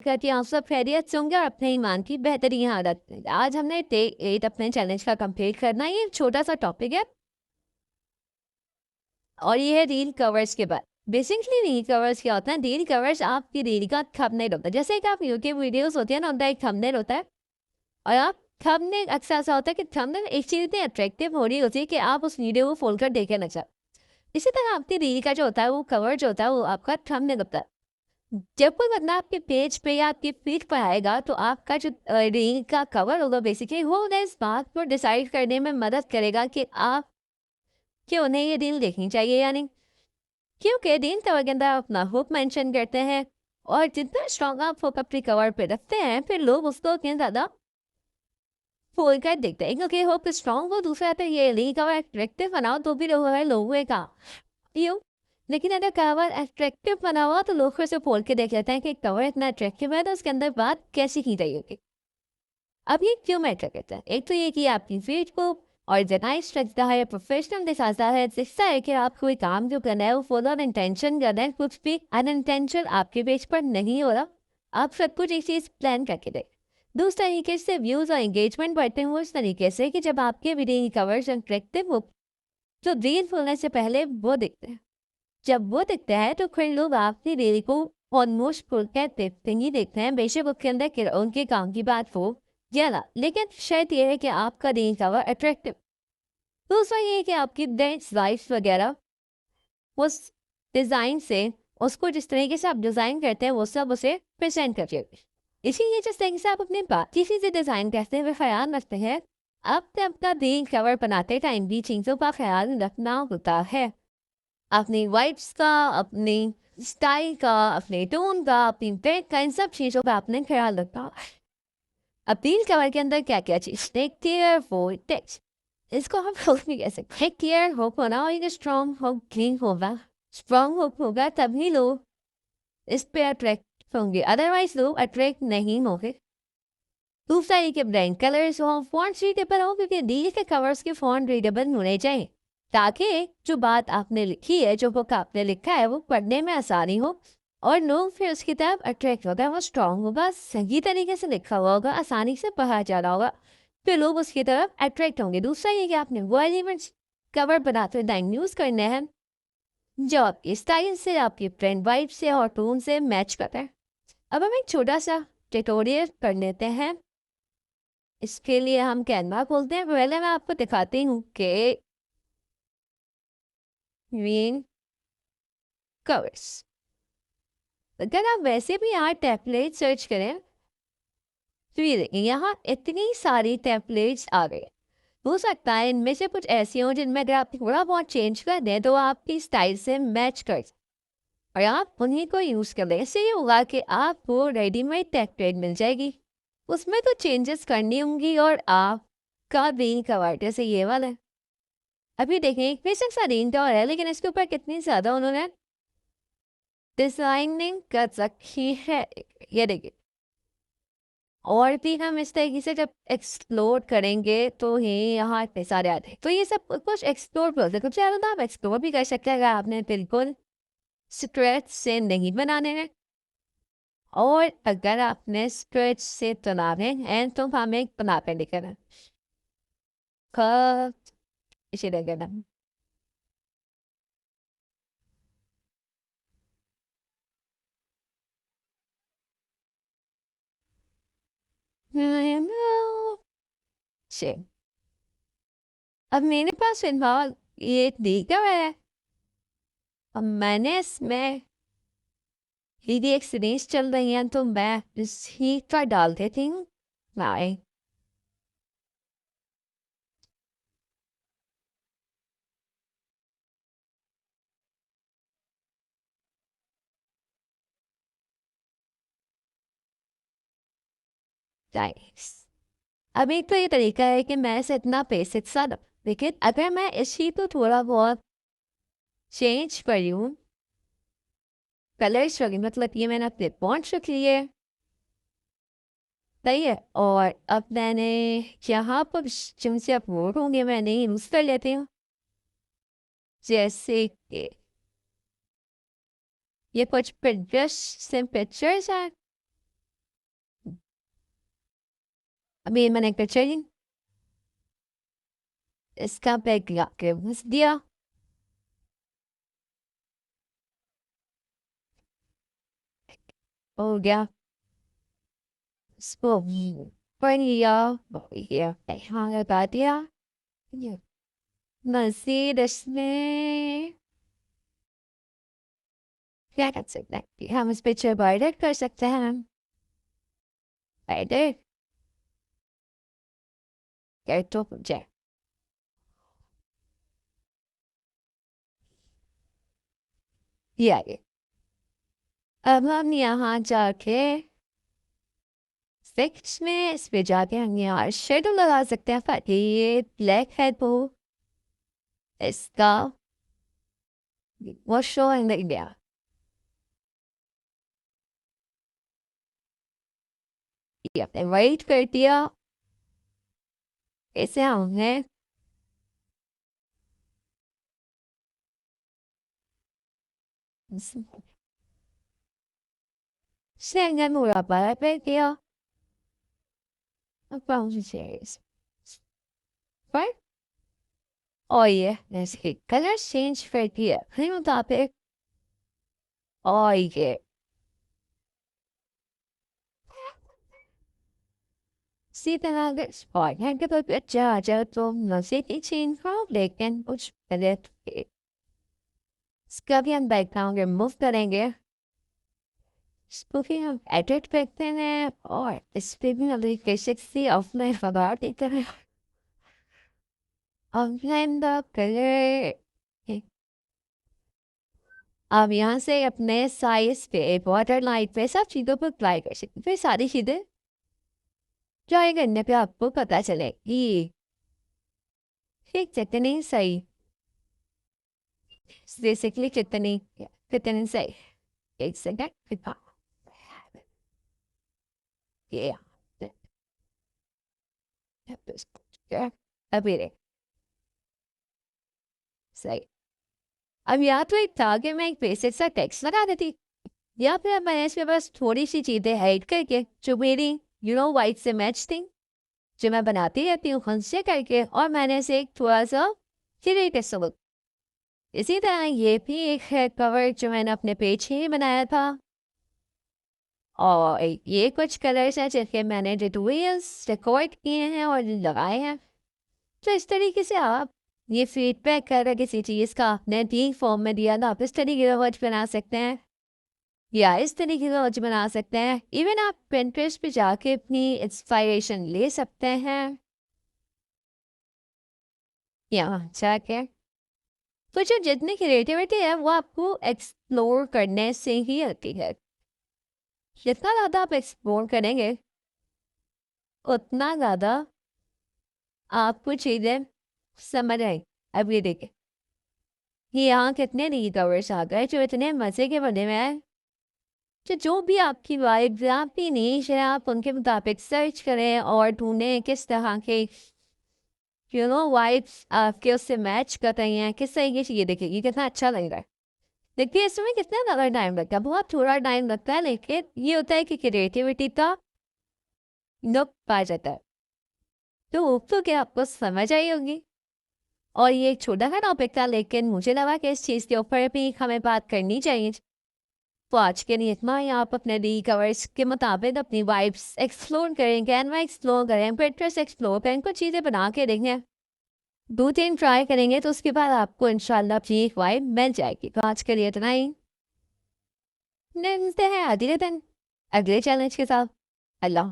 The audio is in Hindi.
कहती आप सब खैरियत से होंगे और अपने ईमान की बेहतरीन आदत में। आज हमने डे 8 अपने चैलेंज का कंप्लीट करना है। ये एक छोटा सा टॉपिक है और ये है रील कवर्स के बाद। बेसिकली रील कवर्स क्या होता है? रील कवर्स आपकी रील का थंबनेल होता है। जैसे कि आप यूट्यूब वीडियोस होती है ना, उनका एक थंबनेल होता है और आप थंबनेल अक्सर ऐसा होता है कि थंबनेल एक चीज इतनी अट्रैक्टिव हो रही होती है कि आप उस वीडियो को खोलकर देखे ना चाह। इसी तरह आपकी रील का जो होता है वो कवर जो होता है वो आपका थंबनेल होता है। जब कोई बंदा आपके पेज पे या आपके फीड पर आएगा तो आपका जो रील का कवर होगा बेसिकली वो उन्हें इस बात को डिसाइड करने में मदद करेगा कि आप कि उन्हें ये रील देखनी चाहिए या नहीं। क्योंकि रील कवर के अंदर आप अपना हुक मेंशन करते हैं और जितना स्ट्रॉन्ग आप हुक अपने कवर पे रखते हैं फिर लोग उसको उतने ज़्यादा खोल कर देखते हैं क्योंकि हुक स्ट्रॉन्ग वो दूसरा आता है। ये रील कवर अट्रैक्टिव बनाओ तो भी लोगों का यूँ। लेकिन अगर कवर अट्रैक्टिव बना हुआ तो लोग फिर से खोल के देख लेते हैं कि कवर इतना अट्रैक्टिव है तो उसके अंदर बात कैसी की गई होगी। अब ये क्यों मैटर करता है? एक तो ये कि आपकी फीड को ऑर्गेनाइज रखता है, प्रोफेशनल दिखाता है, दिखता है कि आप कोई काम जो करना है वो फुल ऑन इंटेंशन कर रहे हैं, कुछ भी अनइंटेंशन आपके पेज पर नहीं हो रहा। आप सब कुछ एक चीज़ प्लान करके दें। दूसरे तरीके से व्यूज़ और एंगेजमेंट बढ़ते हैं उस तरीके से कि जब आपके वीडियो की कवर्स अट्रैक्टिव हो तो रील खोलने से पहले वो दिखते हैं। जब वो दिखता है तो फिर लोग आपकी रील को ऑलमोस्ट फुल के देखते ही देखते हैं, बेशक उसके अंदर उनके काम की बात हो या ना। लेकिन शर्त यह है कि आपका रील कवर अट्रैक्टिव। दूसरा ये है कि आपकी डेंस लाइफ वगैरह उस डिज़ाइन से उसको जिस तरीके से आप डिज़ाइन करते हैं वो सब उसे प्रेजेंट करिए। इसीलिए जिस तरीके से आप अपने बाकी चीज़ें डिज़ाइन करते हुए ख्याल रखते हैं, आपने अपना रील कवर बनाते टाइम भी चीज़ों का ख्याल रखना होता है। अपनी वाइब्स का, अपनी स्टाइल का, अपने टोन का, अपनी ब्रेक का, इन सब चीज़ों का आपने ख्याल रखा। अब रील कवर के अंदर क्या-क्या चीज़? एक क्लियर वॉइड टेक्स्ट। इसको हम हुक भी कह सकते हैं। क्लियर हुक होना और एक स्ट्रॉन्ग हुक क्लीन होगा। स्ट्रॉन्ग हुक होगा तभी लोग इस पे अट्रैक्ट होंगे, अदरवाइज़ लोग अट्रैक्ट नहीं होंगे। दूसरा ये कि ब्लैंक कलर्स हों, फ़ॉन्ट्स रीडेबल हो क्योंकि रील के कवर्स के फ़ॉन्ट रीडेबल होने चाहिए। ताकि जो बात आपने लिखी है, जो बुक आपने लिखा है, वो पढ़ने में आसानी हो और लोग फिर उसकी तरफ अट्रैक्ट होगा। वो स्ट्रॉन्ग होगा, सही तरीके से लिखा हुआ होगा, आसानी से पढ़ा जा रहा होगा, फिर लोग उसकी तरफ अट्रैक्ट होंगे। दूसरा ये कि आपने वो एलिमेंट्स कवर बनाते टाइम यूज़ करने हैं जो आपकी स्टाइल से, आपकी ट्रेंड वाइब से और टोन से मैच करता है। अब हम एक छोटा-सा ट्यूटोरियल कर लेते हैं। इसके लिए हम कैनवा खोलते हैं। पहले मैं आपको दिखाती हूँ कि ग्रीन कवर्स। अगर आप वैसे भी यहाँ टेम्पलेट सर्च करें तो ये देखिए यहाँ इतनी सारी टेम्पलेट्स आ गई। हो सकता है इनमें से कुछ ऐसी हों जिनमें अगर आप थोड़ा बहुत चेंज कर दें तो आपकी स्टाइल से मैच कर जाए और आप उन्हीं को यूज़ कर लें। इससे ये होगा कि आपको रेडीमेड टेम्पलेट मिल जाएगी, उसमें तो चेंजेस करनी होंगी और आपका ग्रीन कवर जैसे ये वाला है। अभी देखें एक बेसिक सा रेंज और है लेकिन इसके ऊपर कितनी ज़्यादा उन्होंने डिज़ाइनिंग कर रखी है। ये देखिए और भी हम इस तरीके से जब एक्सप्लोर करेंगे तो ये यहाँ इतने सारे आते हैं। तो ये सब कुछ एक्सप्लोर भी होता है। कुछ ज़्यादा तो आप एक्सप्लोर भी कर सकते हैं अगर आपने बिल्कुल स्ट्रेच से नहीं बनाने हैं। और अगर आपने स्ट्रेच से बनाने हैं तो हम एक बना कर लिखना है। इसी तरह से अब मेरे पास फिलहाल ये दिखा हुआ है। अब मैंने इसमें दीदी एक सीरीज चल रही है तो मैं इसी का डाल देती हूँ। बाय। गाइस अब एक तो ये तरीका है कि मैं इसे इतना बेसिक सा लेकिन अगर मैं इसी को थोड़ा बहुत चेंज करी हूँ कलर्स वगैरह, मतलब ये मैंने अपने पॉइंट्स रख लिए सही है। और अब मैंने यहाँ पर जिनसे आप वो होंगे मैंने यूज़ कर लेती हूँ। जैसे कि ये कुछ पिक्चर्स हैं अभी मैंने पिक्चर इसका बैग लगा के घुस दिया। हो गया। इसको बन लिया। ये यहाँ लगा दिया। ये मज़ीद इसमें क्या कर सकते हैं, हम इस पिक्चर पर एडिट कर सकते हैं। एडिट कर तो मुझे ये आगे। अब हम यहाँ जाके फिक्स में इस पे जाके हम यहाँ शेडो लगा सकते हैं। पर ये ब्लैक है तो इसका वो शो नहीं गया। ये आपने वेट कर दिया। इसे हमने Singing mura para video. About the series. Right? Oh yeah, let's hit color change for here. New topic. Oh yeah. Sita natin sport. Yan kapag atja to no city chain crowd लेकिन कुछ गलत है। इसका भी हम बैकग्राउंड रिमूव करेंगे। इसको भी हम एडिट करते हैं और इस पे भी हम कैसे सी ऑफलाइन फगा देते हैं। ऑफलाइन द कलर अब यहाँ से अपने साइज पे बॉर्डर लाइन पे सब चीज़ों पर अप्लाई कर सकते, फिर सारी चीज़ें ट्राई करने पे आपको पता चलेगी ठीक कितनी सही, बेसिकली कितनी कितनी सही। एक सेकंड ये अभी रे सही। अब या तो एक था कि मैं एक बेसिक सा टेक्स्ट लगा देती, या फिर मैं इसमें बस थोड़ी सी चीज़ें हाइड करके जो मेरी वाइट से मैच थी जो मैं बनाती रहती हूँ खुद से करके, और मैंने इसे एक थोड़ा सा क्रिएटिव सा लुक। इसी तरह ये भी एक है कवर जो मैंने अपने पेज ही बनाया था, और ये कुछ कलर्स हैं जिनके मैंने ट्यूटोरियल्स रिकॉर्ड किए हैं और लगाए हैं। तो इस तरीके से आप ये फीडबैक कर किसी चीज़ का आपने डी फॉर्म में दिया था, आप इस तरीके का वर्ड बना सकते हैं या इस तरीके का वर्ड बना सकते हैं। इवन आप पिंटरेस्ट पे जाके अपनी इंस्पायरेशन ले सकते हैं यहाँ जाके। तो जो जितनी क्रिएटिविटी है वो आपको एक्सप्लोर करने से ही आती है। जितना ज़्यादा आप एक्सप्लोर करेंगे उतना ज़्यादा आपको चीज़ें समझ आई। अब ये देखिए कि यहाँ कितने री कवर्स आ गए जो इतने मज़े के बने हुए हैं। जो भी आपकी वाइब आपकी नीश है आप उनके मुताबिक सर्च करें और ढूंढें किस तरह के वाइब्स आपके उससे मैच कर रही हैं, किस तरीके से। ये देखिए ये कितना अच्छा लग रहा है। देखिए इसमें कितना ज़्यादा टाइम लगता है, बहुत थोड़ा टाइम लगता है, लेकिन ये होता है कि क्रिएटिविटी का लुक पा जाता है। तो होप तो क्या आपको समझ आई होगी। और ये एक छोटा सा टॉपिक था लेकिन मुझे लगा कि इस चीज़ के ऊपर भी हमें बात करनी चाहिए। तो आज के लिए इतना ही। आप अपने री कवर्स के मुताबिक अपनी वाइब्स एक्सप्लोर करें, कैनवा एक्सप्लोर करें, पिंटरेस्ट एक्सप्लोर करें, कुछ चीज़ें बना के देखें। 2-3 ट्राई करेंगे तो उसके बाद आपको इंशाल्लाह अपनी एक वाइब मिल जाएगी। तो आज के लिए इतना ही। मिलते हैं अगले दिन अगले चैलेंज के साथ। अल्लाह।